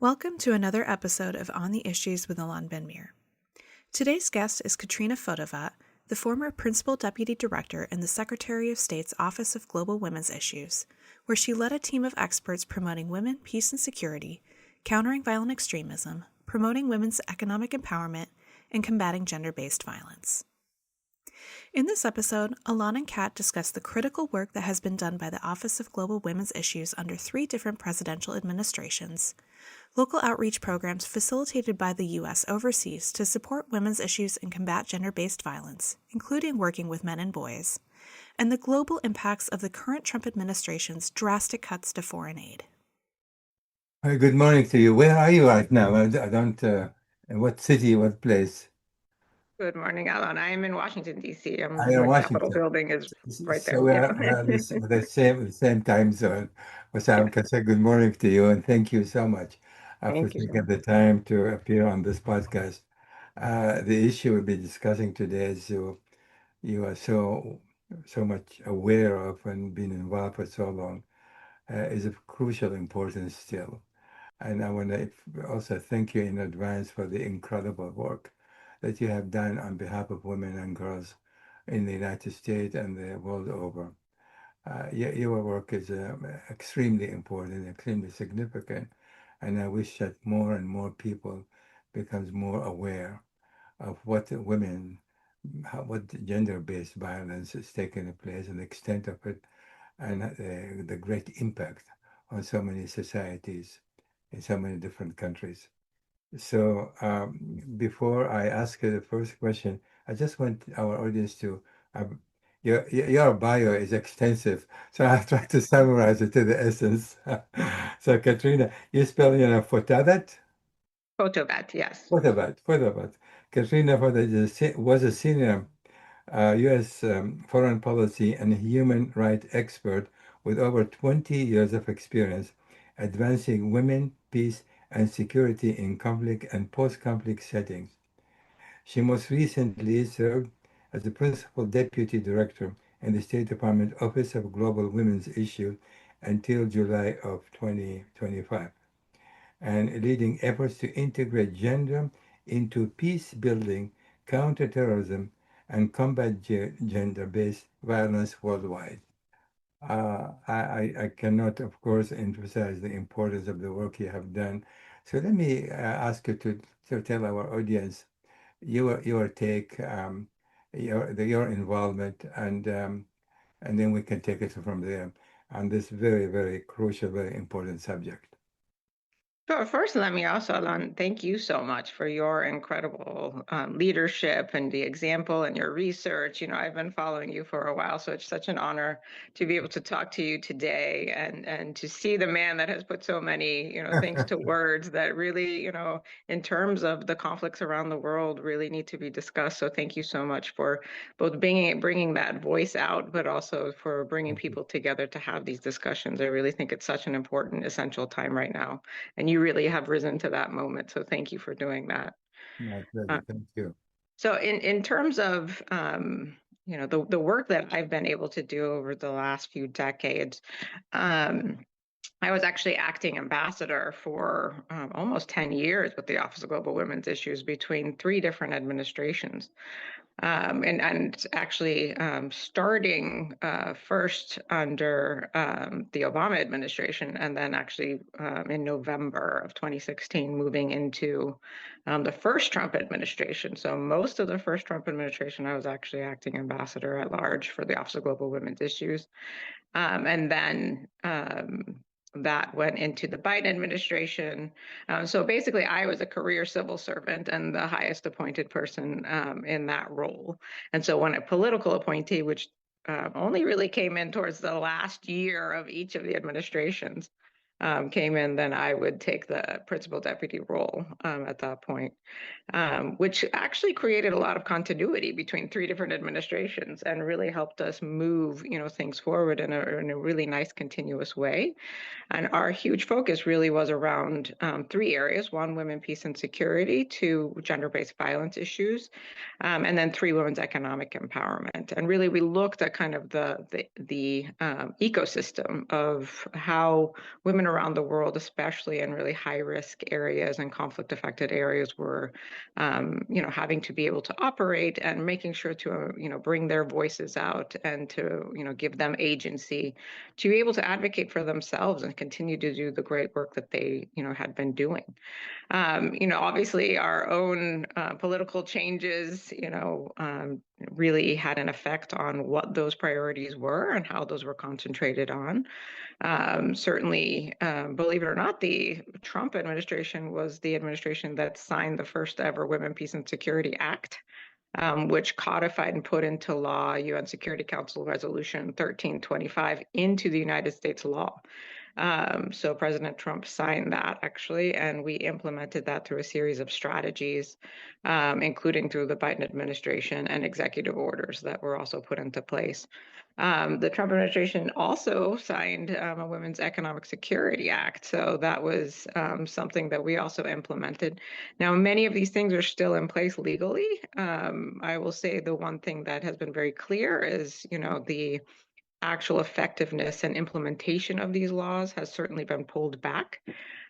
Welcome to another episode of On the Issues with Alon and Ben-Meir. Today's guest is Katrina Fotovat, the former Principal Deputy Director in the Secretary of State's Office of Global Women's Issues, where she led a team of experts promoting women, peace and security, countering violent extremism, promoting women's economic empowerment, and combating gender-based violence. In this episode, Alon and Kat discuss the critical work that has been done by the Office of Global Women's Issues under 3 different presidential administrations, local outreach programs facilitated by the U.S. overseas to support women's issues and combat gender-based violence, including working with men and boys, and the global impacts of the current Trump administration's drastic cuts to foreign aid. Hi, good morning to you. Where are you right now? I don't, in what city, what place? Good morning, Alon. I am in Washington, D.C. I am The in Capitol Washington. building is right So there. we're, Yeah. we're on the same time zone. So I Yeah. can say good morning to you and thank you so much for Thank you so taking much. the time to appear on this podcast. The issue we'll be discussing today is you are so much aware of and been involved for so long is of crucial importance still. And I want to also thank you in advance for the incredible work that you have done on behalf of women and girls in the United States and the world over. Your work is extremely important, extremely significant, and I wish that more and more people becomes more aware of what what gender-based violence is taking place and the extent of it, and the great impact on so many societies in so many different countries. So before I ask you the first question, I just want our audience to, your bio is extensive, so I'll try to summarize it to the essence. So Katrina, you spell, Fotovat? Fotovat, yes. Fotovat. Katrina Fotovat was a senior U.S. Foreign policy and human rights expert with over 20 years of experience advancing women, peace, and security in conflict and post-conflict settings. She most recently served as the Principal Deputy Director in the State Department Office of Global Women's Issues until July of 2025, and leading efforts to integrate gender into peace building, counterterrorism, and combat gender-based violence worldwide. I cannot, of course, emphasize the importance of the work you have done. So let me ask you to tell our audience your take, your involvement, and then we can take it from there on this very, very crucial, very important subject. So first, let me also, Alon, thank you so much for your incredible leadership and the example and your research. I've been following you for a while, so it's such an honor to be able to talk to you today and to see the man that has put so many, things to words that really, in terms of the conflicts around the world, really need to be discussed. So thank you so much for both bringing that voice out, but also for bringing people together to have these discussions. I really think it's such an important, essential time right now. And you really have risen to that moment. So thank you for doing that. My pleasure. Thank you. So in terms of the work that I've been able to do over the last few decades, I was actually acting ambassador for almost 10 years with the Office of Global Women's Issues between 3 different administrations. And actually starting first under the Obama administration, and then actually in November of 2016, moving into the first Trump administration. So most of the first Trump administration, I was actually acting ambassador at large for the Office of Global Women's Issues. And then that went into the Biden administration. So basically, I was a career civil servant and the highest appointed person in that role. And so when a political appointee, which only really came in towards the last year of each of the administrations, came in, then I would take the principal deputy role at that point, which actually created a lot of continuity between 3 different administrations and really helped us move, things forward in a really nice continuous way. And our huge focus really was around 3 areas: 1, women, peace, and security; 2, gender-based violence issues; and then 3, women's economic empowerment. And really, we looked at kind of the ecosystem of how women around the world, especially in really high-risk areas and conflict-affected areas, were, having to be able to operate and making sure to, bring their voices out and to, give them agency to be able to advocate for themselves and continue to do the great work that they, had been doing. Obviously our own political changes, really had an effect on what those priorities were and how those were concentrated on. Certainly, believe it or not, the Trump administration was the administration that signed the first ever Women, Peace, and Security Act, which codified and put into law UN Security Council Resolution 1325 into the United States law. So President Trump signed that, actually, and we implemented that through a series of strategies, including through the Biden administration and executive orders that were also put into place. The Trump administration also signed a Women's Economic Security Act. So that was something that we also implemented. Now, many of these things are still in place legally. I will say the one thing that has been very clear is, the actual effectiveness and implementation of these laws has certainly been pulled back.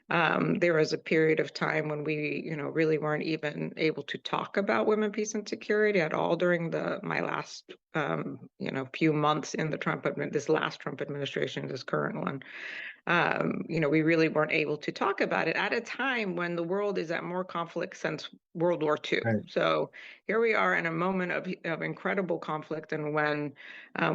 There was a period of time when we, really weren't even able to talk about women, peace, and security at all during my last, few months in this last Trump administration, this current one. We really weren't able to talk about it at a time when the world is at more conflict since World War II. Right. So here we are in a moment of incredible conflict, and when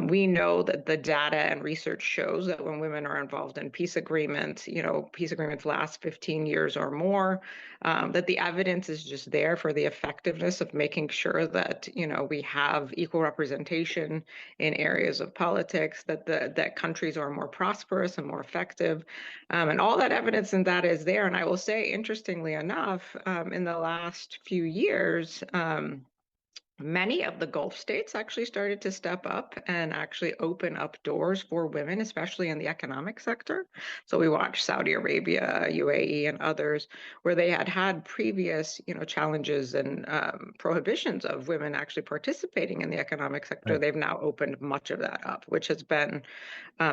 we know that the data and research shows that when women are involved in peace agreements, peace agreements last 15 years or more, that the evidence is just there for the effectiveness of making sure that, we have equal representation in areas of politics, that countries are more prosperous and more effective. And all that evidence and data is there. And I will say, interestingly enough, in the last few years, many of the Gulf states actually started to step up and actually open up doors for women, especially in the economic sector. So we watched Saudi Arabia, UAE, and others where they had previous, challenges and prohibitions of women actually participating in the economic sector. Right. They've now opened much of that up, which has been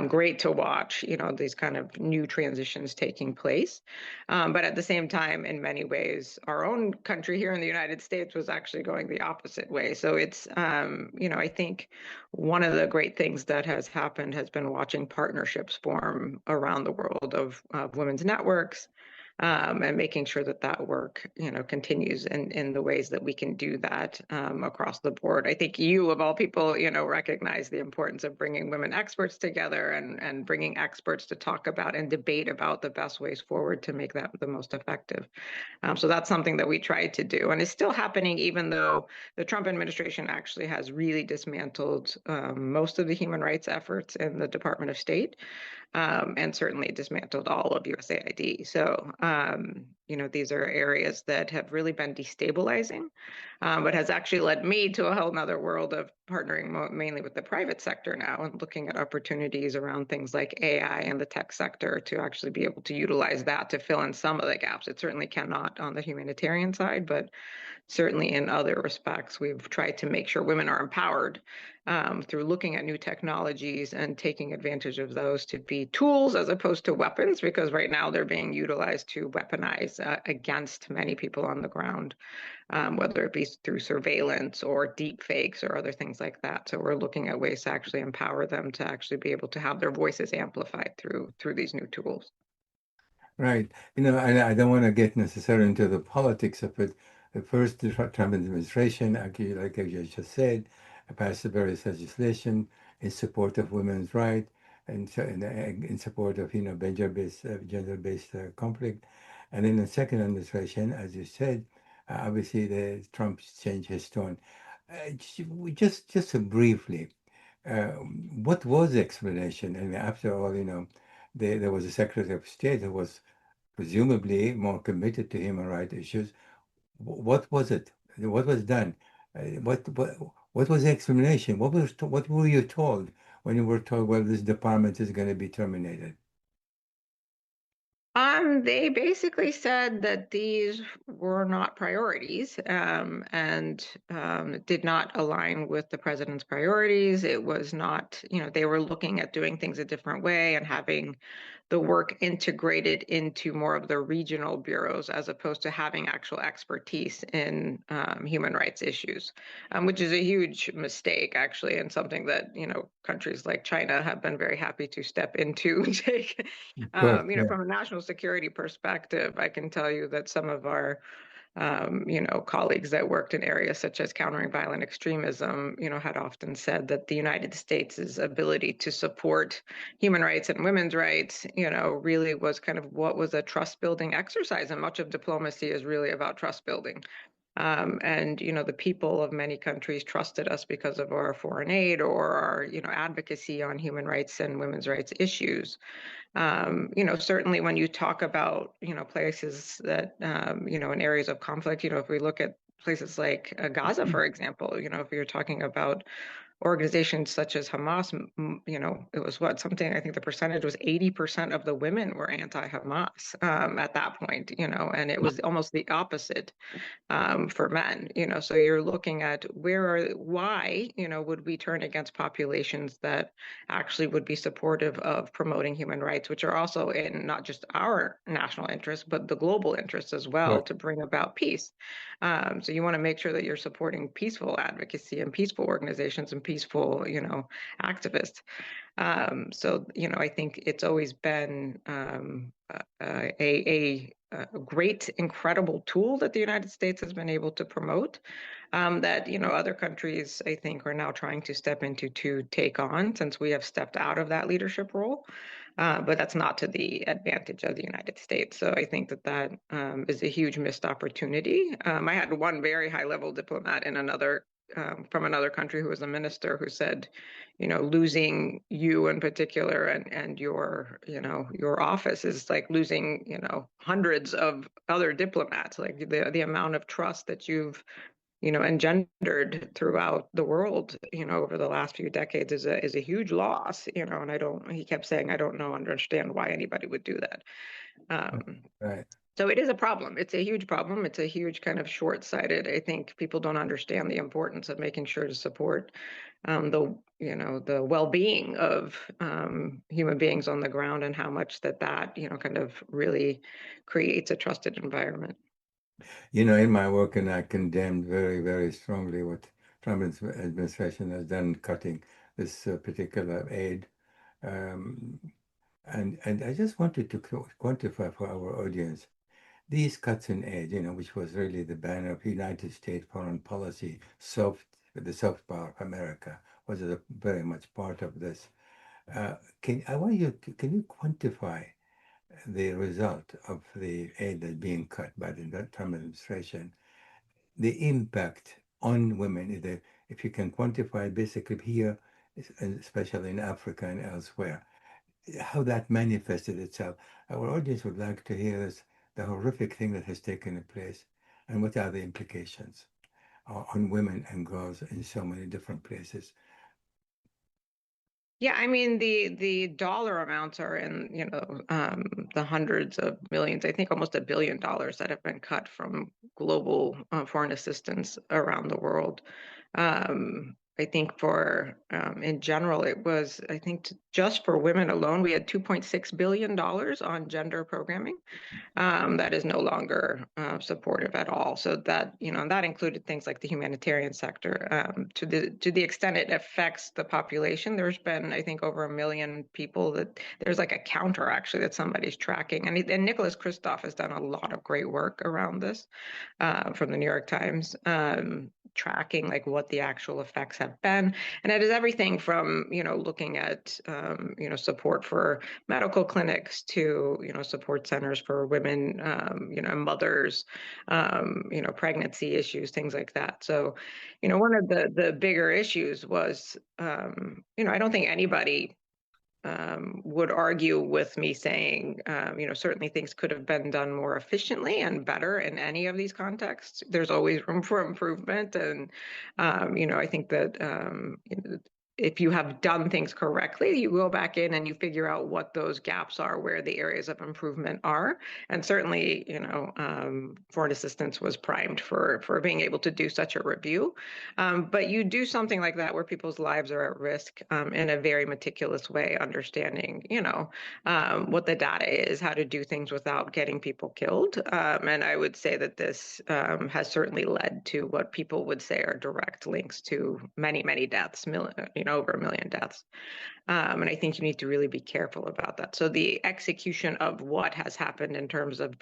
great to watch, these kind of new transitions taking place. But at the same time, in many ways, our own country here in the United States was actually going the opposite way. So it's, I think one of the great things that has happened has been watching partnerships form around the world of women's networks, and making sure that work, continues in the ways that we can do that across the board. I think you, of all people, recognize the importance of bringing women experts together and bringing experts to talk about and debate about the best ways forward to make that the most effective. So that's something that we tried to do, and is still happening, even though the Trump administration actually has really dismantled most of the human rights efforts in the Department of State. And certainly dismantled all of USAID. So, these are areas that have really been destabilizing, but has actually led me to a whole nother world of partnering mainly with the private sector now and looking at opportunities around things like AI and the tech sector to actually be able to utilize that to fill in some of the gaps. It certainly cannot on the humanitarian side, but certainly in other respects, we've tried to make sure women are empowered through looking at new technologies and taking advantage of those to be tools as opposed to weapons, because right now they're being utilized to weaponize against many people on the ground, whether it be through surveillance or deep fakes or other things like that. So we're looking at ways to actually empower them to actually be able to have their voices amplified through these new tools. Right. I don't want to get necessarily into the politics of it. The first Trump administration, like I just said, passed various legislation in support of women's rights and in support of, gender-based conflict. And in the second administration, as you said, obviously Trump changed his tone. Just briefly, what was the explanation? And after all, there was a Secretary of State who was presumably more committed to human rights issues. What was it? What was done? What was the explanation? What were you told when you were told, well, this department is going to be terminated? They basically said that these were not priorities, and did not align with the president's priorities. It was not, they were looking at doing things a different way and having the work integrated into more of the regional bureaus as opposed to having actual expertise in human rights issues, which is a huge mistake, actually, and something that, countries like China have been very happy to step into. Take, Of course, yeah. from a national security perspective, I can tell you that some of our colleagues that worked in areas such as countering violent extremism, had often said that the United States' ability to support human rights and women's rights, really was kind of what was a trust building exercise. And much of diplomacy is really about trust building. And the people of many countries trusted us because of our foreign aid or our advocacy on human rights and women's rights issues. Certainly when you talk about places that in areas of conflict, if we look at places like Gaza, for example, if you're talking about organizations such as Hamas, it was something, I think the percentage was 80% of the women were anti-Hamas at that point, and it was almost the opposite for men, so you're looking at why, would we turn against populations that actually would be supportive of promoting human rights, which are also in not just our national interests, but the global interests as well, Right. to bring about peace. So you want to make sure that you're supporting peaceful advocacy and peaceful organizations and peaceful, activists. So, I think it's always been a great, incredible tool that the United States has been able to promote, that, other countries, I think, are now trying to step into to take on, since we have stepped out of that leadership role. But that's not to the advantage of the United States. So I think that is a huge missed opportunity. I had one very high-level diplomat in from another country who was a minister who said, losing you in particular and your office is like losing, hundreds of other diplomats. Like the amount of trust that you've, engendered throughout the world, over the last few decades is a huge loss, and he kept saying, I don't understand why anybody would do that. Right. So it is a problem. It's a huge problem. It's a huge kind of short-sighted. I think people don't understand the importance of making sure to support the well-being of human beings on the ground, and how much that kind of really creates a trusted environment. In my work, and I condemned very, very strongly what Trump administration has done cutting this particular aid. And I just wanted to quantify for our audience these cuts in aid, which was really the banner of United States foreign policy, the soft power of America was very much part of this. Can you quantify the result of the aid that's being cut by the Trump administration, the impact on women, if you can quantify basically here, especially in Africa and elsewhere, how that manifested itself? Our audience would like to hear this, the horrific thing that has taken place, and what are the implications on women and girls in so many different places. Yeah, I mean, the dollar amounts are in, the hundreds of millions, I think almost $1 billion that have been cut from global foreign assistance around the world. I think in general, it was, I think just for women alone, we had $2.6 billion on gender programming. That is no longer supportive at all. So that, that included things like the humanitarian sector. To the extent it affects the population, there's been, I think, over 1 million people that there's like a counter actually that somebody's tracking. And Nicholas Kristof has done a lot of great work around this from the New York Times, tracking like what the actual effects have been. And it is everything from, looking at, support for medical clinics to, support centers for women, mothers, pregnancy issues, things like that. So, one of the bigger issues was, I don't think anybody would argue with me saying, certainly things could have been done more efficiently and better in any of these contexts. There's always room for improvement. And, I think that if you have done things correctly, you go back in and you figure out what those gaps are, where the areas of improvement are. And certainly, foreign assistance was primed for being able to do such a review. But you do something like that where people's lives are at risk in a very meticulous way, understanding, what the data is, how to do things without getting people killed. And I would say that this has certainly led to what people would say are direct links to many, many deaths, over 1 million deaths. And I think you need to really be careful about that. So the execution of what has happened in terms of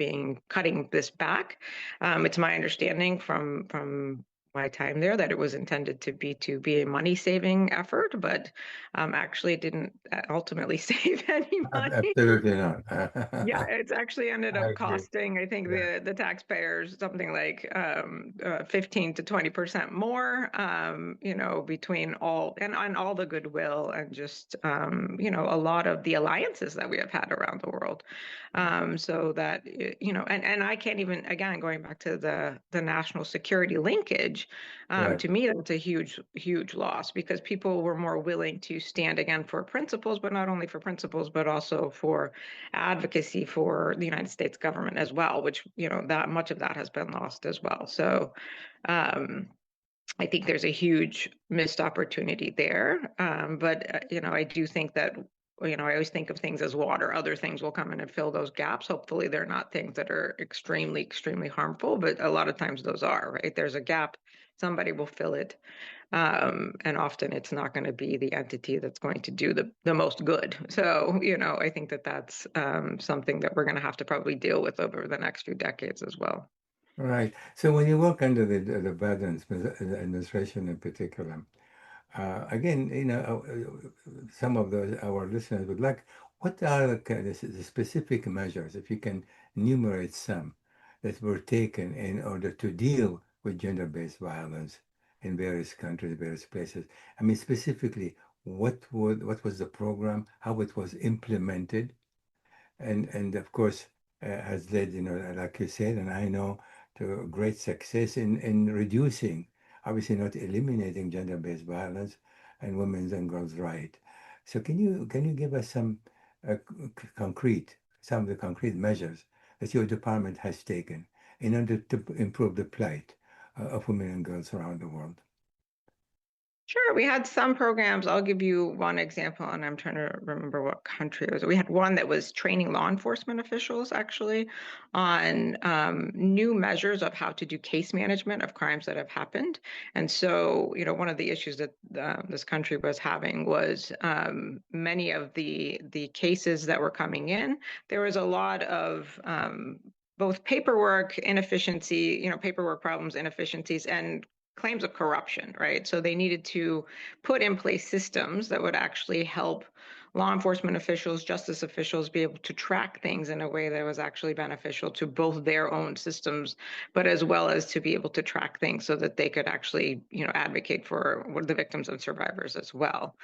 cutting this back, it's my understanding from my time there that it was intended to be a money-saving effort, but actually it didn't ultimately save any money. Absolutely not. Yeah, it's actually ended I up agree. costing, I think, Yeah. the taxpayers something like 15 to 20% more, between all and all the goodwill and just, a lot of the alliances that we have had around the world. So that, and I can't even, again, going back to the national security linkage, Right. to me, that's a huge, huge loss because people were more willing to stand again for principles, but not only for principles, but also for advocacy for the United States government as well, which, that much of that has been lost as well. So I think there's a huge missed opportunity there. But I do think that, I always think of things as water. Other things will come in and fill those gaps. Hopefully they're not things that are extremely, extremely harmful, but a lot of times those are, right? There's a gap, somebody will fill it. And often it's not going to be the entity that's going to do the most good. So, I think that that's something that we're going to have to probably deal with over the next few decades as well. Right. So when you work under the Biden administration in particular, again, some of our listeners would like, what are the specific measures, if you can enumerate some, that were taken in order to deal with gender-based violence in various countries, various places? I mean, specifically, what was the program, how it was implemented, and of course has led, like you said, and I know, to great success in reducing, obviously not eliminating gender-based violence and women's and girls' rights. So can you give us some some of the concrete measures that your department has taken in order to improve the plight of women and girls around the world? Sure, we had some programs. I'll give you one example, and I'm trying to remember what country it was. We had one that was training law enforcement officials actually on new measures of how to do case management of crimes that have happened. And so, one of the issues that this country was having was many of the cases that were coming in. There was a lot of both paperwork inefficiency, paperwork problems, inefficiencies, and claims of corruption, right? So they needed to put in place systems that would actually help law enforcement officials, justice officials be able to track things in a way that was actually beneficial to both their own systems, but as well as to be able to track things so that they could actually, advocate for the victims and survivors as well.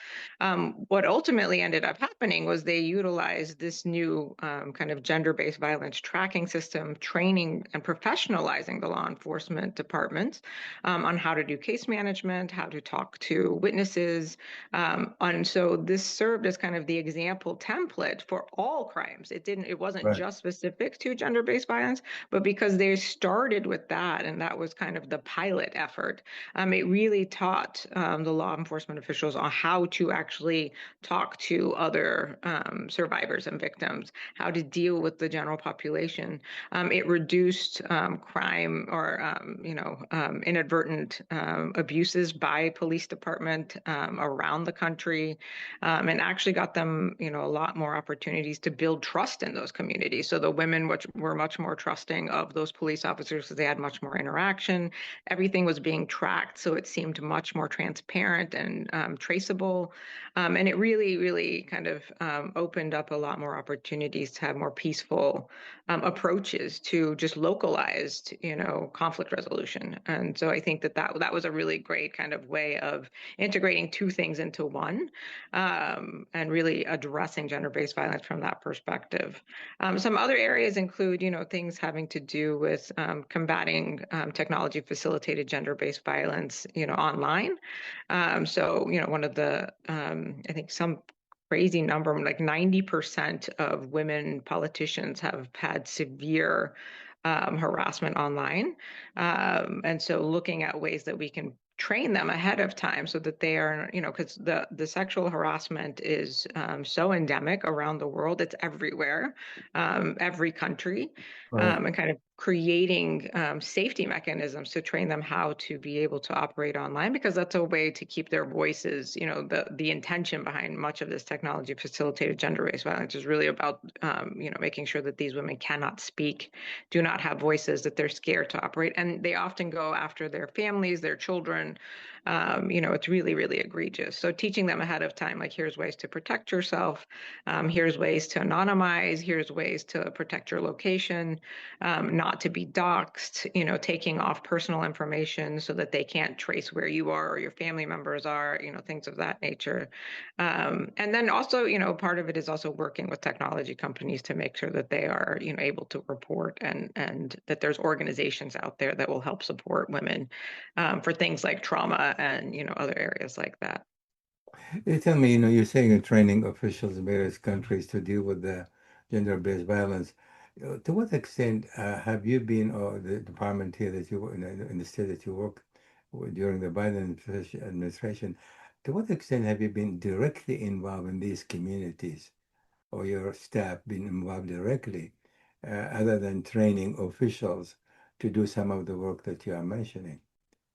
What ultimately ended up happening was they utilized this new kind of gender-based violence tracking system, training and professionalizing the law enforcement departments on how to do case management, how to talk to witnesses. And so this served as kind of the example template for all crimes. It wasn't Right. just specific to gender-based violence, but because they started with that, and that was kind of the pilot effort, it really taught the law enforcement officials on how to actually talk to other survivors and victims, how to deal with the general population. It reduced crime or inadvertent abuses by police department around the country, and actually got them, a lot more opportunities to build trust in those communities. So the women were much more trusting of those police officers because they had much more interaction. Everything was being tracked, so it seemed much more transparent and traceable. And it really, really kind of opened up a lot more opportunities to have more peaceful approaches to just localized, conflict resolution. And so I think that was a really great kind of way of integrating two things into one, and really addressing gender-based violence from that perspective. Some other areas include, things having to do with combating technology-facilitated gender-based violence, online. So, one of the, I think some crazy number, like 90% of women politicians have had severe harassment online. And so looking at ways that we can train them ahead of time so that they are, because the sexual harassment is so endemic around the world. It's everywhere, every country, Right. and kind of creating safety mechanisms to train them how to be able to operate online, because that's a way to keep their voices, the intention behind much of this technology facilitated gender-based violence is really about, making sure that these women cannot speak, do not have voices, that they're scared to operate. And they often go after their families, their children. It's really, really egregious. So teaching them ahead of time, like, here's ways to protect yourself. Here's ways to anonymize. Here's ways to protect your location, not to be doxxed, taking off personal information so that they can't trace where you are or your family members are, things of that nature. And then also, part of it is also working with technology companies to make sure that they are, able to report, and that there's organizations out there that will help support women for things like trauma and, other areas like that. You tell me, you're saying you're training officials in various countries to deal with the gender-based violence. To what extent have you been, or the department here that you in the state that you work during the Biden administration, to what extent have you been directly involved in these communities, or your staff been involved directly, other than training officials to do some of the work that you are mentioning?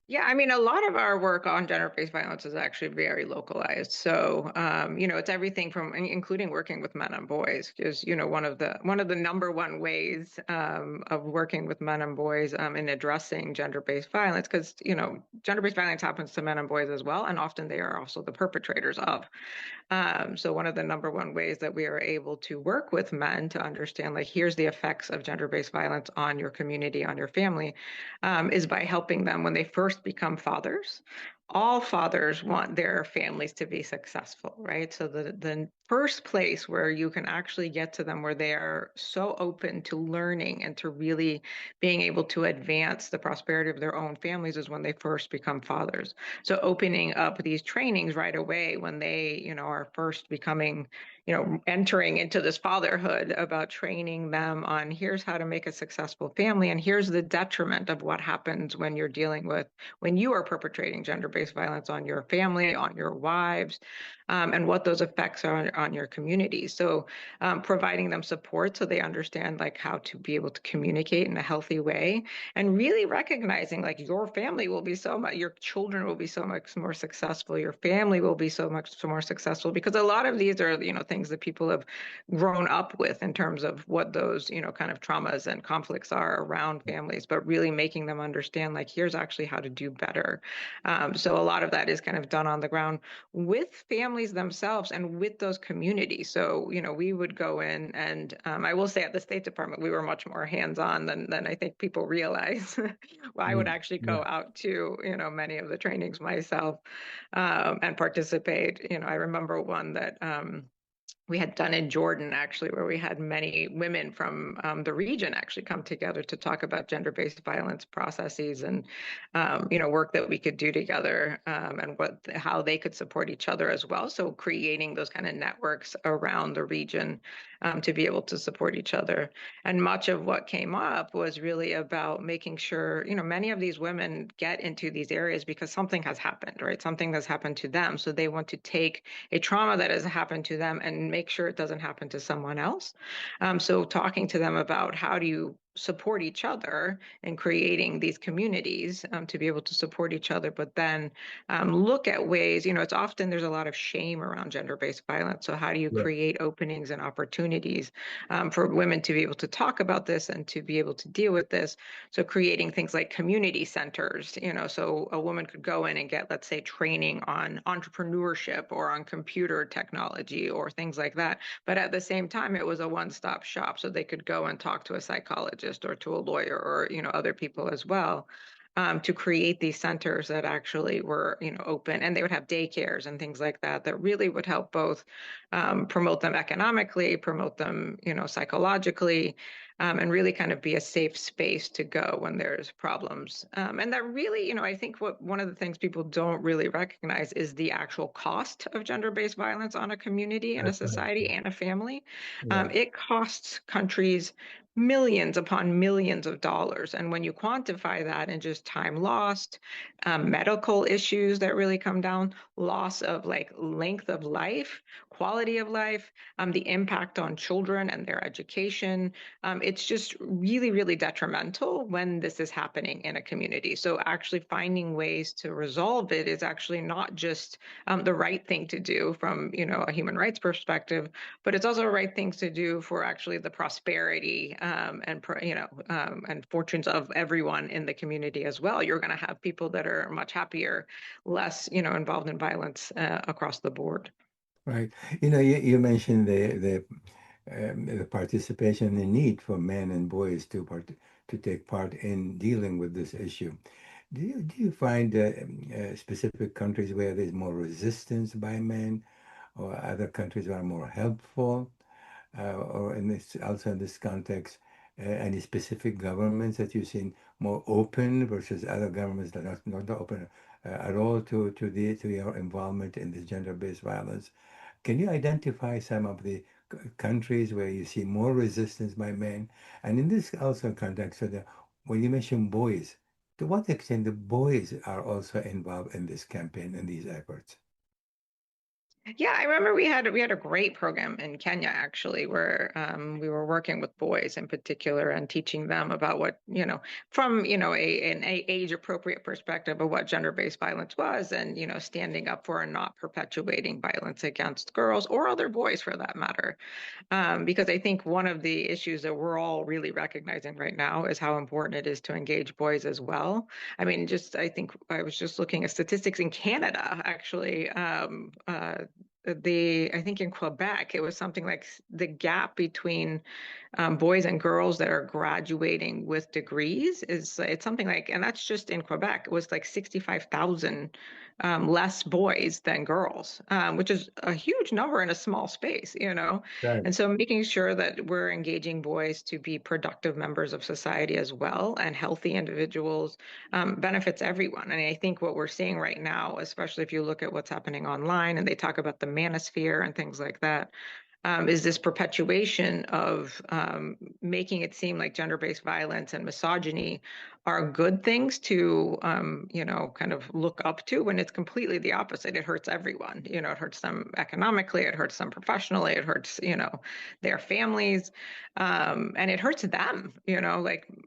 Yeah, I mean, a lot of our work on gender-based violence is actually very localized. So, it's everything from, including working with men and boys, because, one of the number one ways of working with men and boys in addressing gender-based violence, because, gender-based violence happens to men and boys as well, and often they are also the perpetrators of. So one of the number one ways that we are able to work with men to understand, like, here's the effects of gender-based violence on your community, on your family, is by helping them when they first become fathers. All fathers want their families to be successful, right? So the first place where you can actually get to them, where they are so open to learning and to really being able to advance the prosperity of their own families, is when they first become fathers. So opening up these trainings right away when they, are first becoming, entering into this fatherhood, about training them on, here's how to make a successful family, and here's the detriment of what happens when you're dealing with, when you are perpetrating gender-based violence on your family, on your wives, and what those effects are on your community. So providing them support so they understand, like, how to be able to communicate in a healthy way, and really recognizing, like, your family will be so much, your children will be so much more successful, your family will be so much more successful, because a lot of these are, things that people have grown up with in terms of what those, kind of traumas and conflicts are around families, but really making them understand, like, here's actually how to do better. So a lot of that is kind of done on the ground with families themselves and with those communities. So, we would go in, and I will say at the State Department, we were much more hands-on than I think people realize. Well, I would Mm, actually yeah. go out to, many of the trainings myself, and participate. I remember one that we had done in Jordan, actually, where we had many women from the region actually come together to talk about gender-based violence processes and, work that we could do together, and how they could support each other as well. So creating those kind of networks around the region to be able to support each other. And much of what came up was really about making sure, many of these women get into these areas because something has happened, right? Something has happened to them. So they want to take a trauma that has happened to them and make sure it doesn't happen to someone else. So talking to them about, how do you support each other and creating these communities to be able to support each other, but then look at ways, it's often, there's a lot of shame around gender-based violence. So how do you Yeah. create openings and opportunities for women to be able to talk about this and to be able to deal with this? So creating things like community centers, so a woman could go in and get, let's say, training on entrepreneurship or on computer technology or things like that. But at the same time, it was a one-stop shop. So they could go and talk to a psychologist or to a lawyer or, other people as well. to create these centers that actually were, open, and they would have daycares and things like that that really would help both promote them economically, promote them, psychologically, and really kind of be a safe space to go when there's problems. And that really, I think one of the things people don't really recognize is the actual cost of gender-based violence on a community and a That's right. society and a family. Yeah. It costs countries millions upon millions of dollars. And when you quantify that in just time lost, medical issues that really come down, loss of like length of life, quality of life, the impact on children and their education, it's just really, really detrimental when this is happening in a community. So actually finding ways to resolve it is actually not just the right thing to do from, a human rights perspective, but it's also the right things to do for actually the prosperity and fortunes of everyone in the community as well. You're going to have people that are much happier, less, involved in violence across the board. Right. You mentioned the participation, the need for men and boys to take part in dealing with this issue. Do you find specific countries where there's more resistance by men, or other countries are more helpful, or also in this context, any specific governments that you've seen more open versus other governments that are not open at all to your involvement in this gender-based violence? Can you identify some of the countries where you see more resistance by men? And in this also context, when you mention boys, to what extent the boys are also involved in this campaign and these efforts? Yeah, I remember we had a great program in Kenya actually, where we were working with boys in particular and teaching them about what, from an age appropriate perspective of what gender-based violence was, and standing up for and not perpetuating violence against girls or other boys for that matter. Because I think one of the issues that we're all really recognizing right now is how important it is to engage boys as well. I mean, I think I was just looking at statistics in Canada, actually. I think in Quebec, it was something like the gap between boys and girls that are graduating with degrees it's something like, and that's just in Quebec, it was like 65,000 less boys than girls, which is a huge number in a small space, Right. And so making sure that we're engaging boys to be productive members of society as well and healthy individuals benefits everyone. And I think what we're seeing right now, especially if you look at what's happening online and they talk about the manosphere and things like that, is this perpetuation of making it seem like gender-based violence and misogyny are good things to, kind of look up to, when it's completely the opposite. It hurts everyone. It hurts them economically, it hurts them professionally, it hurts, their families, and it hurts them.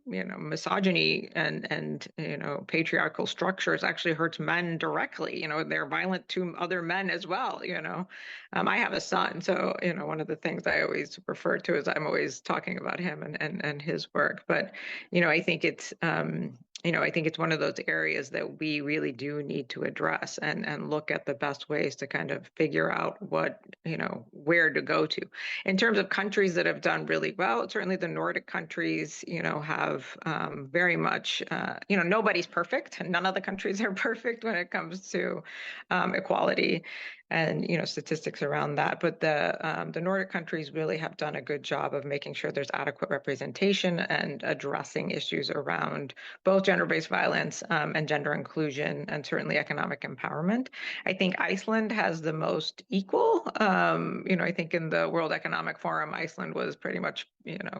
Misogyny and patriarchal structures actually hurts men directly. They're violent to other men as well. I have a son, so one of the things I always refer to is I'm always talking about him and his work. But I think it's one of those areas that we really do need to address and look at the best ways to kind of figure out what where to go to. In terms of countries that have done really well, certainly the Nordic countries have very much nobody's perfect. None of the countries are perfect when it comes to equality and statistics around that. But the Nordic countries really have done a good job of making sure there's adequate representation and addressing issues around both gender-based violence and gender inclusion, and certainly economic empowerment. I think Iceland has the most equal. I think in the World Economic Forum, Iceland was pretty much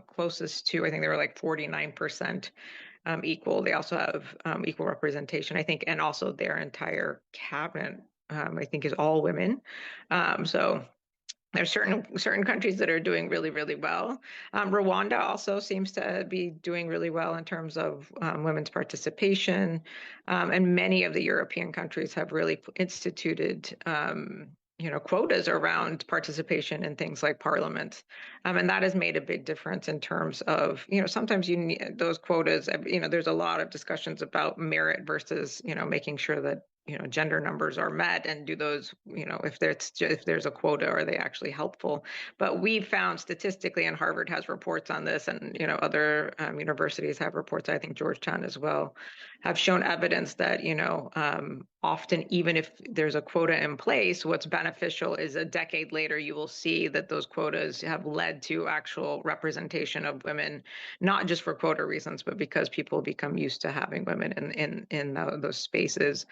closest to, I think they were like 49% equal. They also have equal representation, I think, and also their entire cabinet, I think, is all women. So there's certain countries that are doing really, really well. Rwanda also seems to be doing really well in terms of women's participation, and many of the European countries have really instituted quotas around participation in things like parliament, and that has made a big difference in terms of sometimes you need those quotas. There's a lot of discussions about merit versus making sure that gender numbers are met, and do those if there's a quota, are they actually helpful? But we've found statistically, and Harvard has reports on this, and other universities have reports, I think Georgetown as well, have shown evidence that, often even if there's a quota in place, what's beneficial is a decade later, you will see that those quotas have led to actual representation of women, not just for quota reasons, but because people become used to having women in those spaces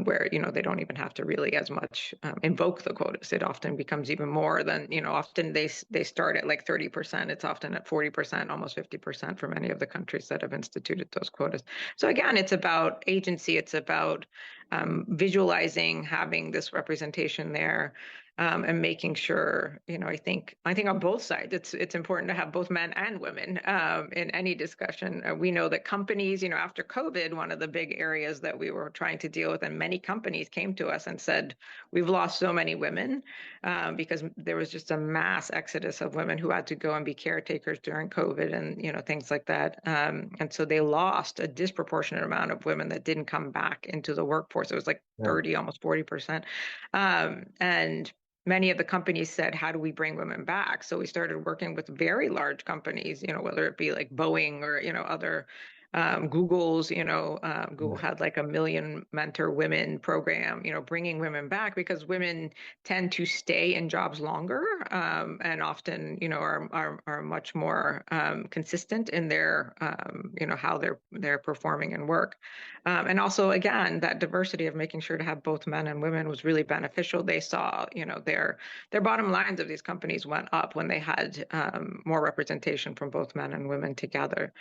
where, they don't even have to really as much invoke the quotas. It often becomes even more than, often they start at like 30%. It's often at 40%, almost 50% for many of the countries that have instituted those quotas. So again, it's about agency. It's about visualizing, having this representation there, and making sure, I think on both sides, it's important to have both men and women in any discussion. We know that companies, after COVID, one of the big areas that we were trying to deal with, and many companies came to us and said, we've lost so many women because there was just a mass exodus of women who had to go and be caretakers during COVID and, things like that. And so they lost a disproportionate amount of women that didn't come back into the workforce. It was like 30, almost 40%. And many of the companies said, how do we bring women back? So we started working with very large companies, whether it be like Boeing or, other Google's, Google had like a Million Mentor Women program, bringing women back because women tend to stay in jobs longer and often, are much more consistent in their, how they're performing in work. And also, again, that diversity of making sure to have both men and women was really beneficial. They saw, their bottom lines of these companies went up when they had more representation from both men and women together.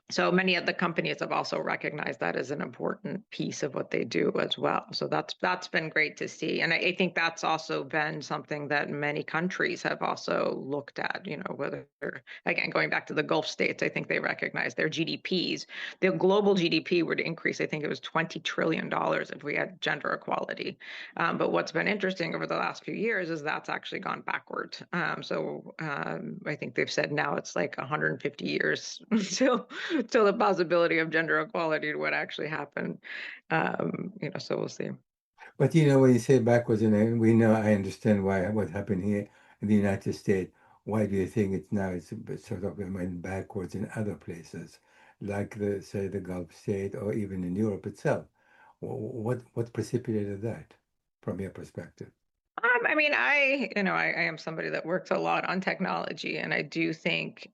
So many of the companies have also recognized that as an important piece of what they do as well. So that's been great to see. And I think that's also been something that many countries have also looked at, whether, again, going back to the Gulf states, I think they recognize their GDPs. The global GDP would increase, I think it was $20 trillion if we had gender equality. But what's been interesting over the last few years is that's actually gone backwards. So I think they've said now it's like 150 years till the possibility of gender equality would actually happen. So we'll see. But when you say backwards, and we know, I understand what happened here in the United States. Why do you think it's a bit sort of went backwards in other places, like the Gulf state or even in Europe itself? What precipitated that, from your perspective? I mean, I am somebody that works a lot on technology, and I do think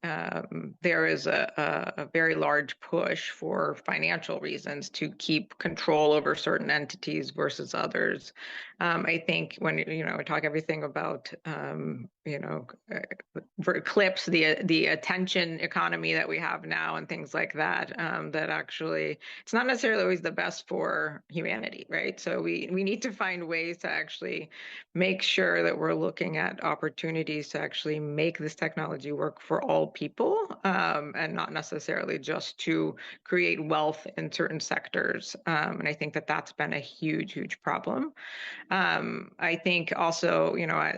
there is a very large push for financial reasons to keep control over certain entities versus others. I think when we talk everything about for clips, the attention economy that we have now and things like that, that actually it's not necessarily always the best for humanity, right? So we need to find ways to actually make sure that we're looking at opportunities to actually make this technology work for all people, and not necessarily just to create wealth in certain sectors. And I think that that's been a huge, huge problem. I think also, I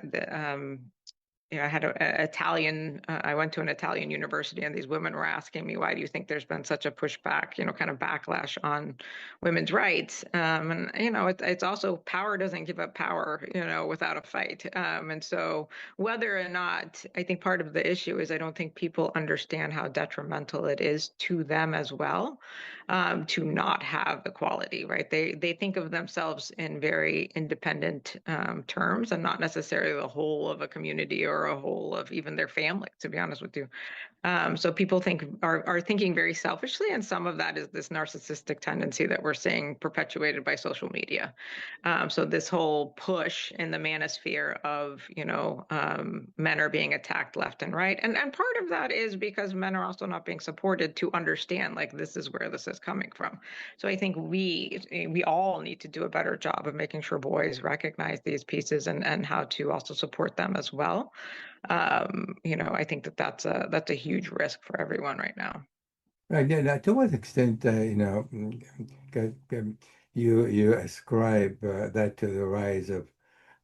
had I went to an Italian university, and these women were asking me, why do you think there's been such a pushback, kind of backlash on women's rights? And, it's also power doesn't give up power, without a fight. And so whether or not, I think part of the issue is I don't think people understand how detrimental it is to them as well, to not have equality, right? They think of themselves in very independent terms and not necessarily the whole of a community or a whole of even their family, to be honest with you. So people are thinking very selfishly, and some of that is this narcissistic tendency that we're seeing perpetuated by social media. So this whole push in the manosphere of men are being attacked left and right, and part of that is because men are also not being supported to understand like this is where this is coming from. So I think we all need to do a better job of making sure boys recognize these pieces and how to also support them as well. I think that's a huge risk for everyone right now. Right. Yeah. Now, to what extent, you ascribe that to the rise of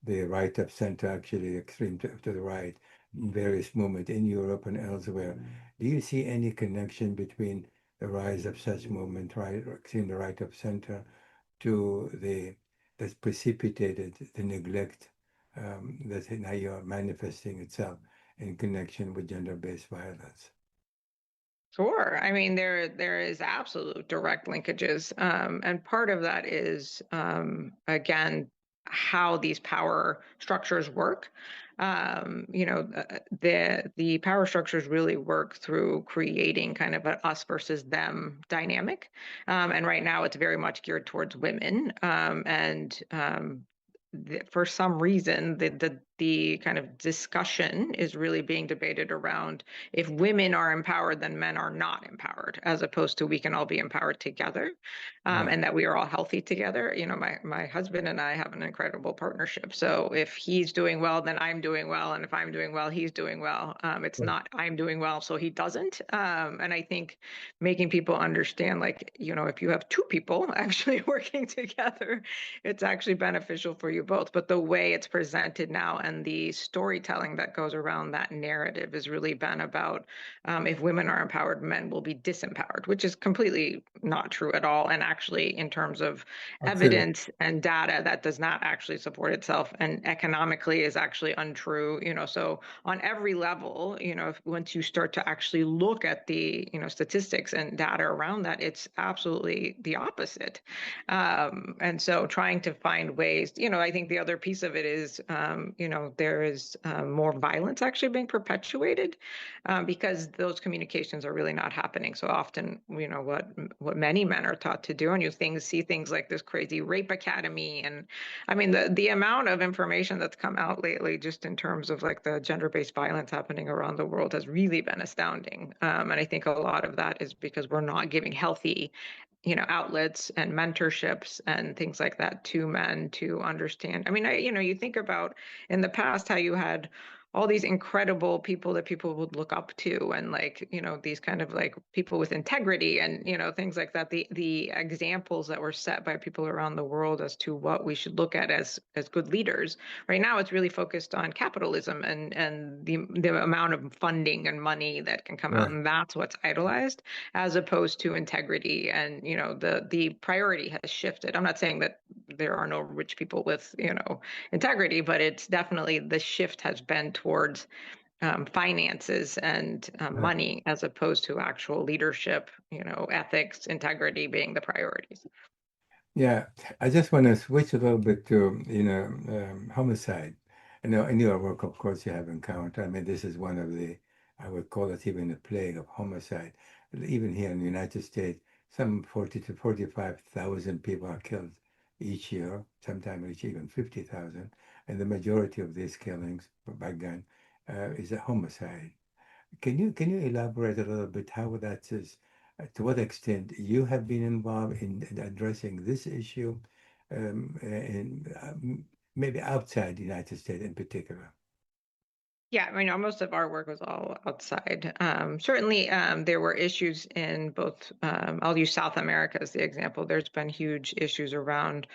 the right of center, actually extreme to the right, in various movements in Europe and elsewhere? Do you see any connection between the rise of such movement, right, or extreme the right of center, to that's precipitated the neglect that now you're manifesting itself in connection with gender-based violence? Sure. I mean, there is absolute direct linkages, and part of that is again how these power structures work. The power structures really work through creating kind of an us versus them dynamic, and right now it's very much geared towards women, and for some reason the kind of discussion is really being debated around if women are empowered, then men are not empowered, as opposed to we can all be empowered together, Right. and that we are all healthy together. My husband and I have an incredible partnership. So if he's doing well, then I'm doing well, and if I'm doing well, he's doing well. It's Right. not I'm doing well, so he doesn't. And I think making people understand, like, if you have two people actually working together, it's actually beneficial for you both. But the way it's presented now and the storytelling that goes around that narrative has really been about if women are empowered, men will be disempowered, which is completely not true at all. And actually, in terms of Absolutely. evidence and data, that does not actually support itself, and economically is actually untrue. So on every level, once you start to actually look at the statistics and data around that, it's absolutely the opposite. And so trying to find ways, I think the other piece of it is, there is more violence actually being perpetuated because those communications are really not happening. So often, what many men are taught to do, and you see things like this crazy rape academy. And I mean, the amount of information that's come out lately, just in terms of like the gender-based violence happening around the world, has really been astounding. And I think a lot of that is because we're not giving healthy outlets and mentorships and things like that to men to understand. I mean, you think about in the past how you had all these incredible people that people would look up to, and like, these kind of like people with integrity and, things like that. The examples that were set by people around the world as to what we should look at as good leaders. Right now, it's really focused on capitalism and the amount of funding and money that can come out, Right. and that's what's idolized, as opposed to integrity. And the priority has shifted. I'm not saying that there are no rich people with integrity, but it's definitely the shift has been towards finances and Right. money, as opposed to actual leadership, ethics, integrity being the priorities. Yeah, I just want to switch a little bit to, homicide. I know in your work, of course, you have encountered. I mean, this is one of the, I would call it even a plague of homicide. Even here in the United States, some 40 to 45,000 people are killed each year, sometimes reach even 50,000. And the majority of these killings by gun is a homicide. Can you elaborate a little bit how that is, to what extent you have been involved in addressing this issue, and maybe outside the United States in particular? Yeah, I mean, most of our work was all outside. Certainly, there were issues in both. I'll use South America as the example. There's been huge issues around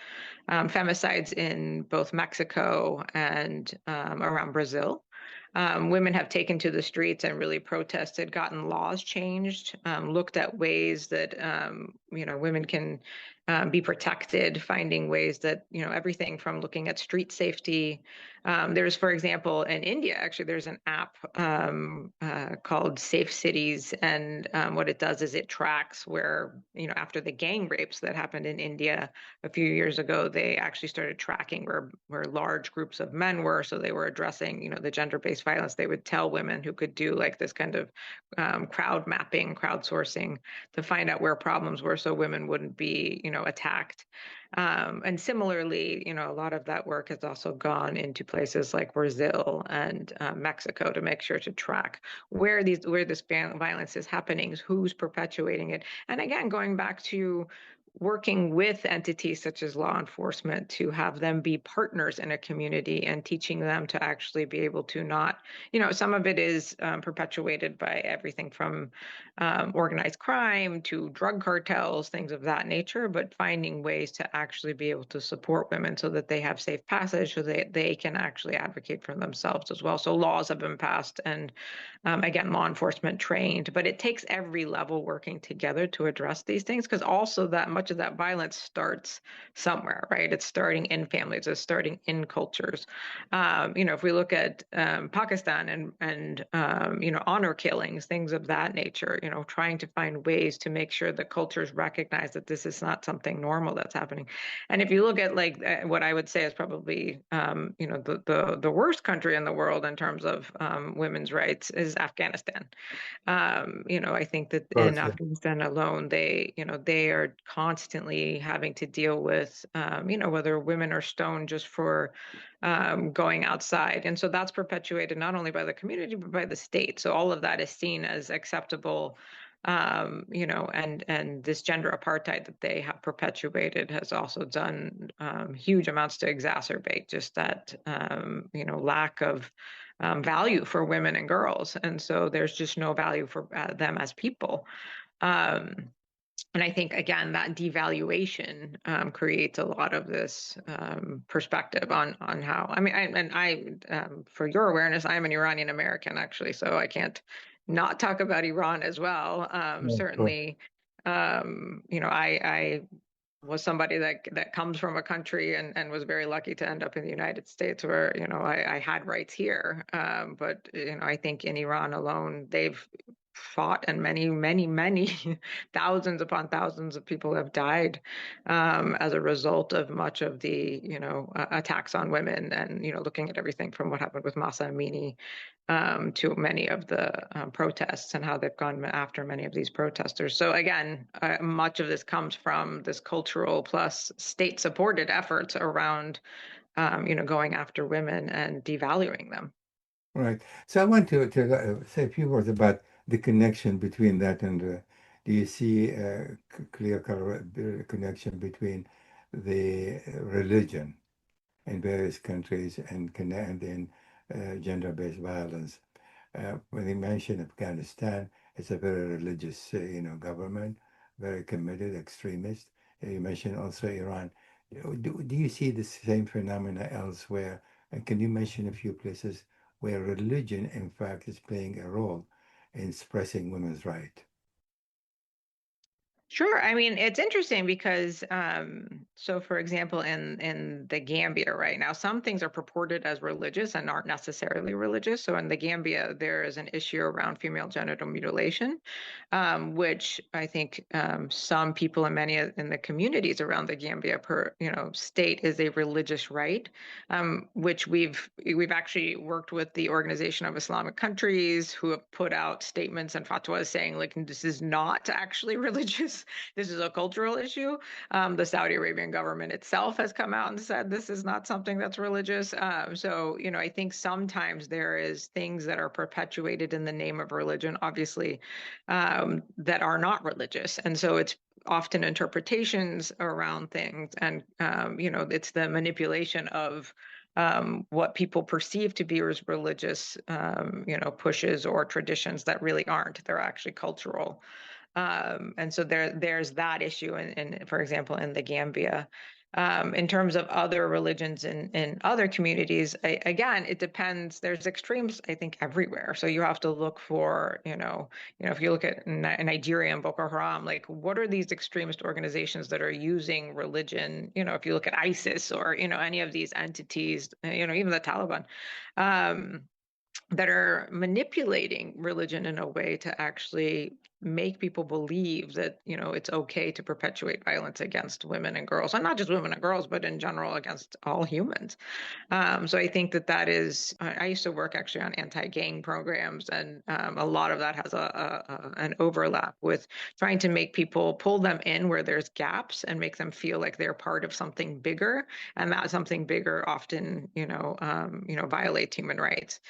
femicides in both Mexico and around Brazil. Women have taken to the streets and really protested, gotten laws changed, looked at ways that women can be protected, finding ways that everything from looking at street safety. There's, for example, in India, actually, there's an app called Safe Cities, and what it does is it tracks where after the gang rapes that happened in India a few years ago, they actually started tracking where large groups of men were. So they were addressing, the gender-based violence. They would tell women who could do like this kind of crowd mapping, crowdsourcing to find out where problems were, so women wouldn't be, attacked. And similarly, a lot of that work has also gone into places like Brazil and Mexico to make sure to track where this violence is happening, who's perpetuating it. And again, going back to working with entities such as law enforcement to have them be partners in a community and teaching them to actually be able to not, some of it is perpetuated by everything from organized crime to drug cartels, things of that nature, but finding ways to actually be able to support women so that they have safe passage, so that they can actually advocate for themselves as well. So laws have been passed, and again, law enforcement trained, but it takes every level working together to address these things, because also that much much of that violence starts somewhere, right? It's starting in families, it's starting in cultures. If we look at Pakistan and honor killings, things of that nature, trying to find ways to make sure that cultures recognize that this is not something normal that's happening. And if you look at what I would say is probably the worst country in the world in terms of women's rights is Afghanistan. I think that in Afghanistan alone, they are constantly having to deal with, whether women are stoned just for going outside. And so that's perpetuated not only by the community, but by the state. So all of that is seen as acceptable. And this gender apartheid that they have perpetuated has also done huge amounts to exacerbate just that, lack of value for women and girls. And so there's just no value for them as people. And I think, again, that devaluation creates a lot of this perspective on how, for your awareness, I'm an Iranian American, actually, so I can't not talk about Iran as well. Certainly, I was somebody that comes from a country and was very lucky to end up in the United States where, I had rights here. But, I think in Iran alone, they've fought and many thousands upon thousands of people have died as a result of much of the attacks on women, and looking at everything from what happened with Masa Amini to many of the protests and how they've gone after many of these protesters. So again, much of this comes from this cultural plus state supported efforts around going after women and devaluing them. Right. So I want to say a few words about the connection between that and do you see a clear connection between the religion in various countries and then gender-based violence? When you mention Afghanistan, it's a very religious, government, very committed, extremist. You mentioned also Iran. Do you see the same phenomena elsewhere? And can you mention a few places where religion, in fact, is playing a role in suppressing women's rights? Sure. I mean, it's interesting because, so for example, in the Gambia right now, some things are purported as religious and aren't necessarily religious. So in the Gambia, there is an issue around female genital mutilation, which I think some people and many in the communities around the Gambia, state is a religious right, which we've actually worked with the Organization of Islamic Countries, who have put out statements and fatwas saying like this is not actually religious. This is a cultural issue. The Saudi Arabian government itself has come out and said this is not something that's religious. So, I think sometimes there is things that are perpetuated in the name of religion, obviously, that are not religious. And so it's often interpretations around things. And, it's the manipulation of what people perceive to be as religious, pushes or traditions that really aren't. They're actually cultural. And so there's that issue for example, in the Gambia. In terms of other religions in other communities, again, it depends. There's extremes, I think, everywhere. So you have to look for, if you look at Nigeria and Boko Haram, like what are these extremist organizations that are using religion? If you look at ISIS or, any of these entities, even the Taliban, that are manipulating religion in a way to actually make people believe that, it's okay to perpetuate violence against women and girls, and not just women and girls, but in general against all humans. So I think that is, I used to work actually on anti-gang programs, and a lot of that has an overlap with trying to make people pull them in where there's gaps and make them feel like they're part of something bigger, and that something bigger often, violates human rights.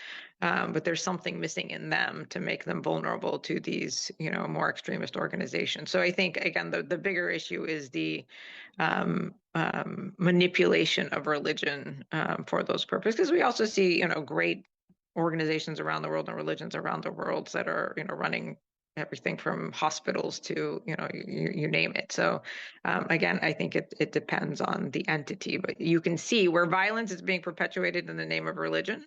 But there's something missing in them to make them vulnerable to these, more extremist organizations. So I think, again, the bigger issue is the manipulation of religion for those purposes. Because we also see, great organizations around the world and religions around the world that are, running everything from hospitals to, you name it. So again, I think it depends on the entity, but you can see where violence is being perpetuated in the name of religion.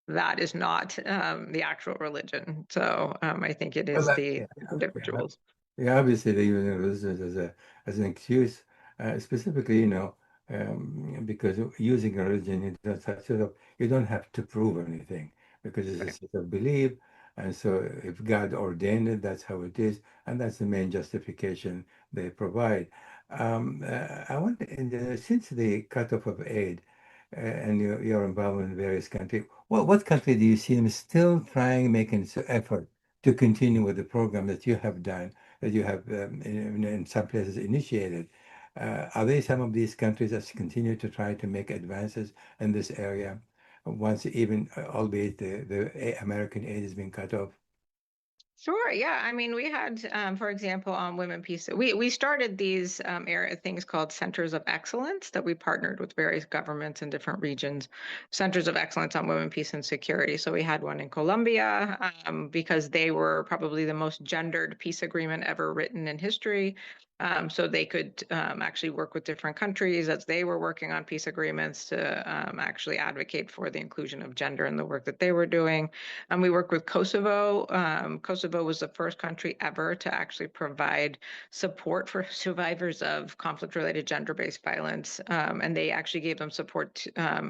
That is not the actual religion. So I think it is the individuals. Yeah, obviously they're using resistance as an excuse, specifically, because using a religion, you don't have to prove anything because it's a Right. sort of belief, and so if God ordained it, that's how it is, and that's the main justification they provide. I want, since the cutoff of aid and your involvement in various countries, what country do you see them still trying, making effort to continue with the program that you have done? That you have in some places initiated. Are they some of these countries that continue to try to make advances in this area once even, albeit the American aid has been cut off? Sure. Yeah. I mean, we had, for example, on women peace, we started these area things called centers of excellence that we partnered with various governments in different regions, centers of excellence on women, peace, and security. So we had one in Colombia because they were probably the most gendered peace agreement ever written in history. So they could actually work with different countries as they were working on peace agreements to actually advocate for the inclusion of gender in the work that they were doing. We work with Kosovo. Kosovo was the first country ever to actually provide support for survivors of conflict-related gender-based violence, and they actually gave them support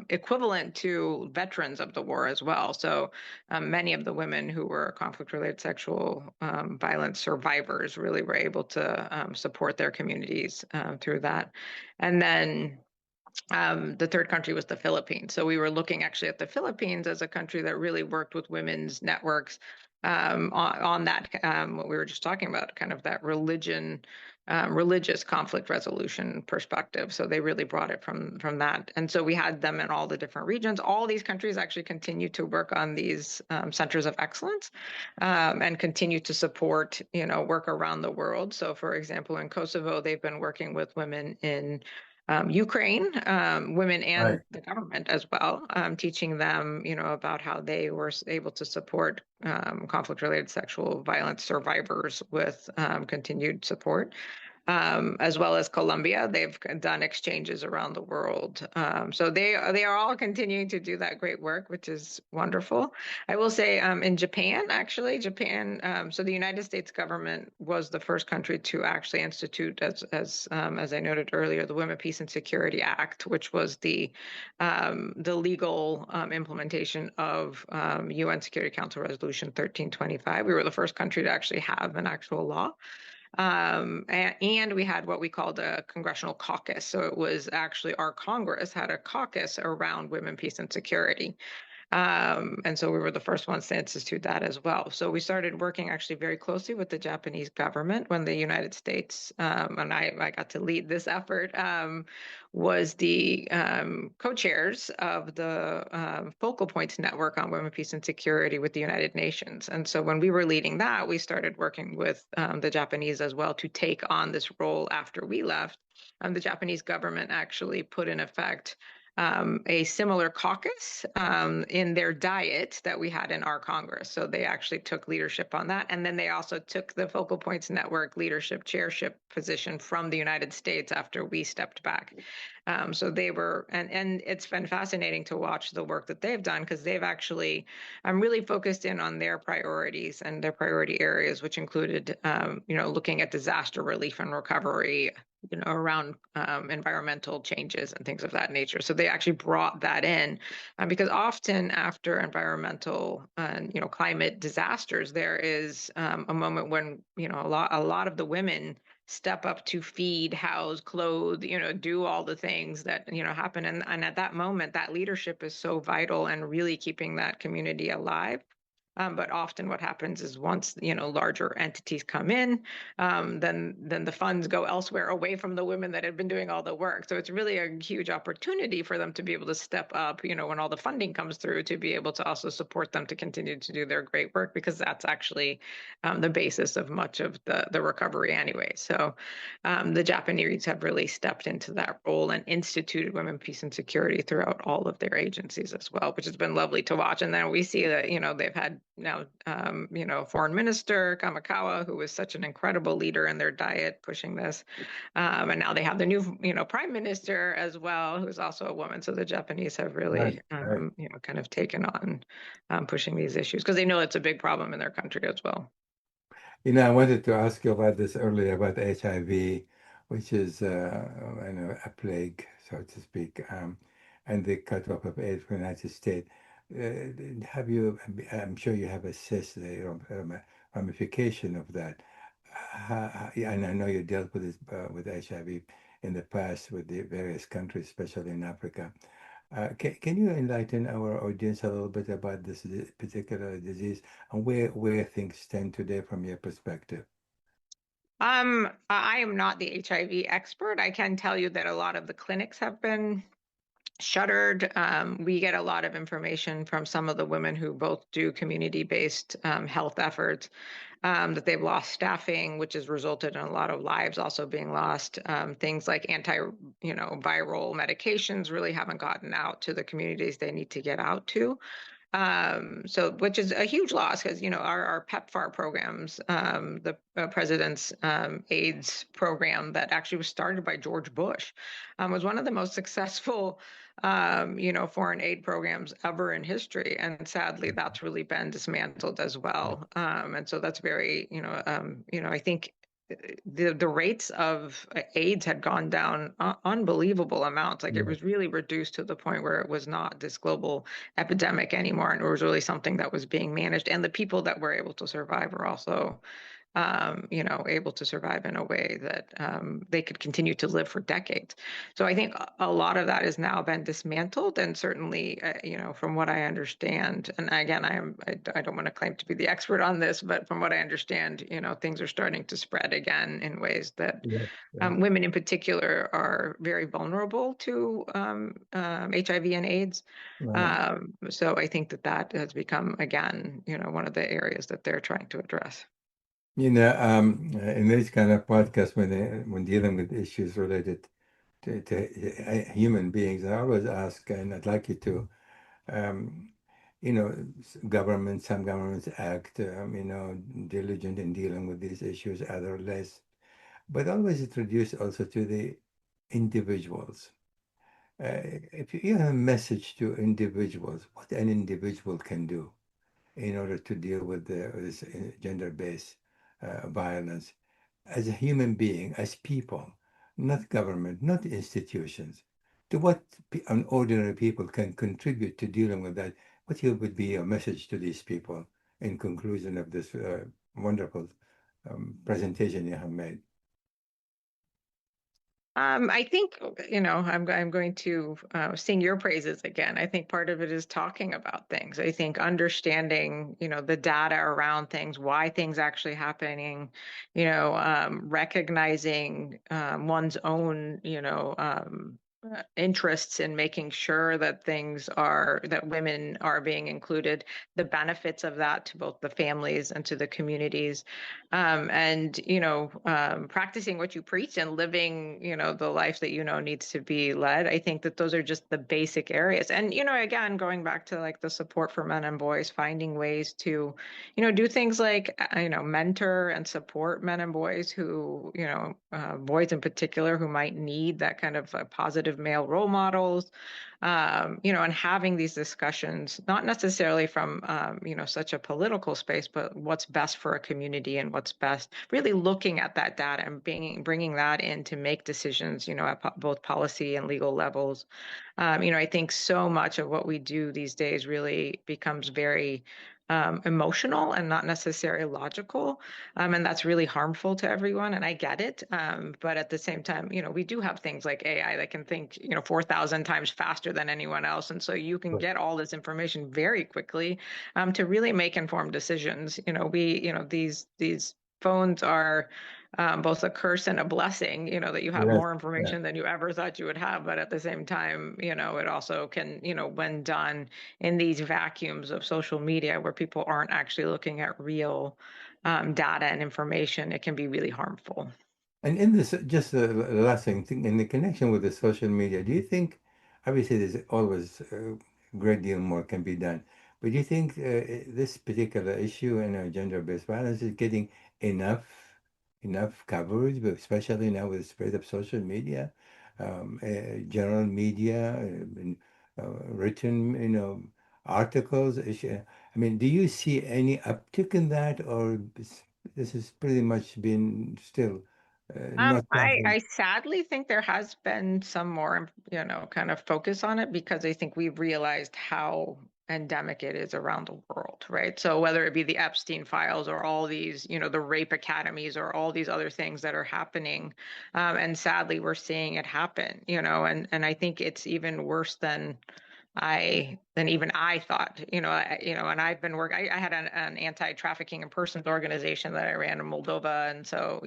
equivalent to veterans of the war as well. So many of the women who were conflict-related sexual violence survivors really were able to support their communities through that. And then the third country was the Philippines. So we were looking actually at the Philippines as a country that really worked with women's networks on that, what we were just talking about, kind of that religious conflict resolution perspective. So they really brought it from that. And so we had them in all the different regions. All these countries actually continue to work on these centers of excellence and continue to support, work around the world. So for example, in Kosovo, they've been working with women in Ukraine, women and Right. the government as well, teaching them, about how they were able to support conflict-related sexual violence survivors with continued support. As well as Colombia, they've done exchanges around the world. So they are all continuing to do that great work, which is wonderful. I will say in Japan, actually, so the United States government was the first country to actually institute, as I noted earlier, the Women, Peace, and Security Act, which was the legal implementation of UN Security Council Resolution 1325. We were the first country to actually have an actual law. And we had what we called a congressional caucus. So it was actually our Congress had a caucus around women, peace, and security. And so we were the first ones to institute that as well. So we started working actually very closely with the Japanese government when the United States, and I got to lead this effort, was the co-chairs of the Focal Points Network on Women, Peace, and Security with the United Nations. And so when we were leading that, we started working with the Japanese as well to take on this role after we left. The Japanese government actually put in effect a similar caucus in their diet that we had in our Congress. So they actually took leadership on that. And then they also took the Focal Points Network leadership chairship position from the United States after we stepped back. So they were, and it's been fascinating to watch the work that they've done because they've actually really focused in on their priorities and their priority areas, which included, looking at disaster relief and recovery, around environmental changes and things of that nature. So they actually brought that in because often after environmental and climate disasters, there is a moment when a lot of the women step up to feed, house, clothe, do all the things that happen. And at that moment, that leadership is so vital and really keeping that community alive. But often what happens is once larger entities come in, then the funds go elsewhere away from the women that had been doing all the work. So it's really a huge opportunity for them to be able to step up, when all the funding comes through, to be able to also support them to continue to do their great work, because that's actually the basis of much of the recovery anyway. So the Japanese have really stepped into that role and instituted women, peace, and security throughout all of their agencies as well, which has been lovely to watch. And then we see that they've had now, Foreign Minister Kamikawa, who was such an incredible leader in their diet pushing this. And now they have the new, Prime Minister as well, who's also a woman. So the Japanese have Right. really, Right. kind of taken on pushing these issues because they know it's a big problem in their country as well. I wanted to ask you about this earlier about HIV, which is a plague, so to speak, and the cutoff of AIDS for the United States. Have you? I'm sure you have assessed the ramification of that. And I know you dealt with this with HIV in the past with the various countries, especially in Africa. Can you enlighten our audience a little bit about this particular disease and where things stand today from your perspective? I am not the HIV expert. I can tell you that a lot of the clinics have been shuttered. We get a lot of information from some of the women who both do community-based health efforts, that they've lost staffing, which has resulted in a lot of lives also being lost. Things like viral medications really haven't gotten out to the communities they need to get out to. So which is a huge loss because our PEPFAR programs, the president's AIDS program that actually was started by George Bush, was one of the most successful foreign aid programs ever in history, and sadly that's really been dismantled as well. And so that's very I think the rates of AIDS had gone down unbelievable amounts. Like it was really reduced to the point where it was not this global epidemic anymore, and it was really something that was being managed. And the people that were able to survive were also able to survive in a way that they could continue to live for decades. So I think a lot of that has now been dismantled, and certainly, from what I understand, and again, I don't want to claim to be the expert on this, but from what I understand, things are starting to spread again in ways that Yeah, yeah, women in particular are very vulnerable to HIV and AIDS. right. So I think that has become again, one of the areas that they're trying to address. In this kind of podcast, when dealing with issues related to human beings, I always ask, and I'd like you to, um, some governments act, diligent in dealing with these issues, other less, but always introduce also to the individuals. If you have a message to individuals, what an individual can do in order to deal with this gender-based violence as a human being, as people, not government, not institutions, to what an ordinary people can contribute to dealing with that. What would be a message to these people in conclusion of this wonderful presentation you have made? I think, I'm going to sing your praises again. I think part of it is talking about things. I think understanding, the data around things, why things actually happening, recognizing one's own, interests in making sure that that women are being included, the benefits of that to both the families and to the communities, and practicing what you preach and living the life that needs to be led. I think that those are just the basic areas. And again, going back to like the support for men and boys, finding ways to do things like mentor and support men and boys who boys in particular who might need that kind of positive male role models, and having these discussions, not necessarily from, such a political space, but what's best for a community and what's best, really looking at that data and bringing that in to make decisions, at both policy and legal levels. I think so much of what we do these days really becomes very emotional and not necessarily logical. And that's really harmful to everyone. And I get it. But at the same time, we do have things like AI that can think, 4,000 times faster than anyone else. And so you can Right. get all this information very quickly to really make informed decisions. These phones are both a curse and a blessing, that you have Yes, more yeah. information than you ever thought you would have. But at the same time, it also can, when done in these vacuums of social media where people aren't actually looking at real data and information, it can be really harmful. And in this, just the last thing, in the connection with the social media, do you think, obviously, there's always a great deal more can be done, but do you think this particular issue in gender-based violence is getting enough enough coverage, but especially now with the spread of social media, general media, written, articles? I mean, do you see any uptick in that, or this has pretty much been still not something. I sadly think there has been some more, kind of focus on it because I think we've realized how endemic it is around the world, right? So whether it be the Epstein files or all these, the rape academies or all these other things that are happening, and sadly we're seeing it happen, and I think it's even worse than even I thought, and I've been I had an anti-trafficking in persons organization that I ran in Moldova. And so,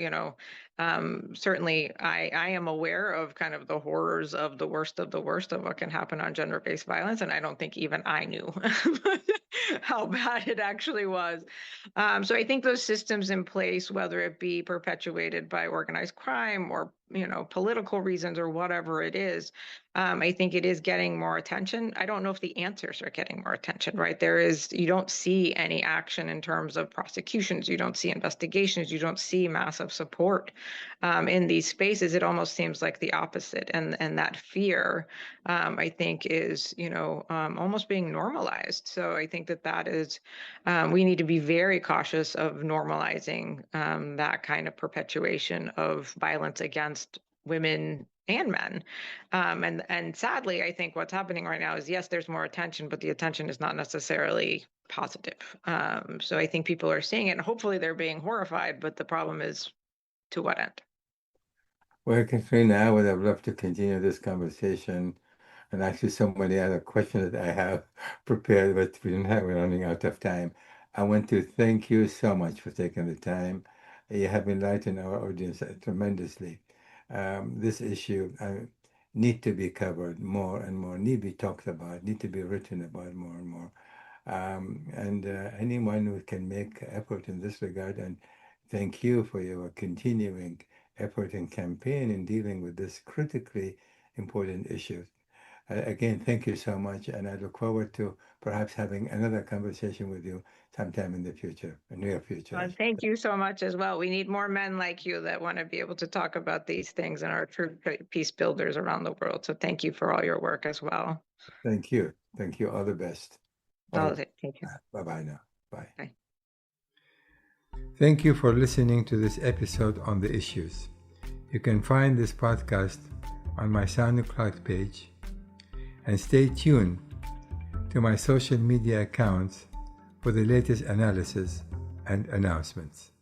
certainly I am aware of kind of the horrors of the worst of what can happen on gender-based violence. And I don't think even I knew how bad it actually was. So I think those systems in place, whether it be perpetuated by organized crime or, political reasons or whatever it is, I think it is getting more attention. I don't know if the answers are getting more attention, right? You don't see any action in terms of prosecutions. You don't see investigations. You don't see massive support in these spaces. It almost seems like the opposite. And that fear, I think, is, almost being normalized. So I think that is, we need to be very cautious of normalizing that kind of perpetuation of violence against women and men. And sadly, I think what's happening right now is, yes, there's more attention, but the attention is not necessarily positive. So I think people are seeing it and hopefully they're being horrified, but the problem is, to what end? Well, Katrina, I would have loved to continue this conversation and actually so many other questions that I have prepared, but we're running out of time. I want to thank you so much for taking the time. You have enlightened our audience tremendously. This issue need to be covered more and more, need to be talked about, need to be written about more and more. And anyone who can make effort in this regard, and thank you for your continuing effort and campaign in dealing with this critically important issue. Again, thank you so much, and I look forward to perhaps having another conversation with you sometime in the future, in the near future. Thank you so much as well. We need more men like you that want to be able to talk about these things and are true peace builders around the world. So thank you for all your work as well. Thank you. Thank you. All the best. Thank you. Bye-bye now. Bye. Bye. Thank you for listening to this episode on the issues. You can find this podcast on my SoundCloud page, and stay tuned to my social media accounts for the latest analysis and announcements.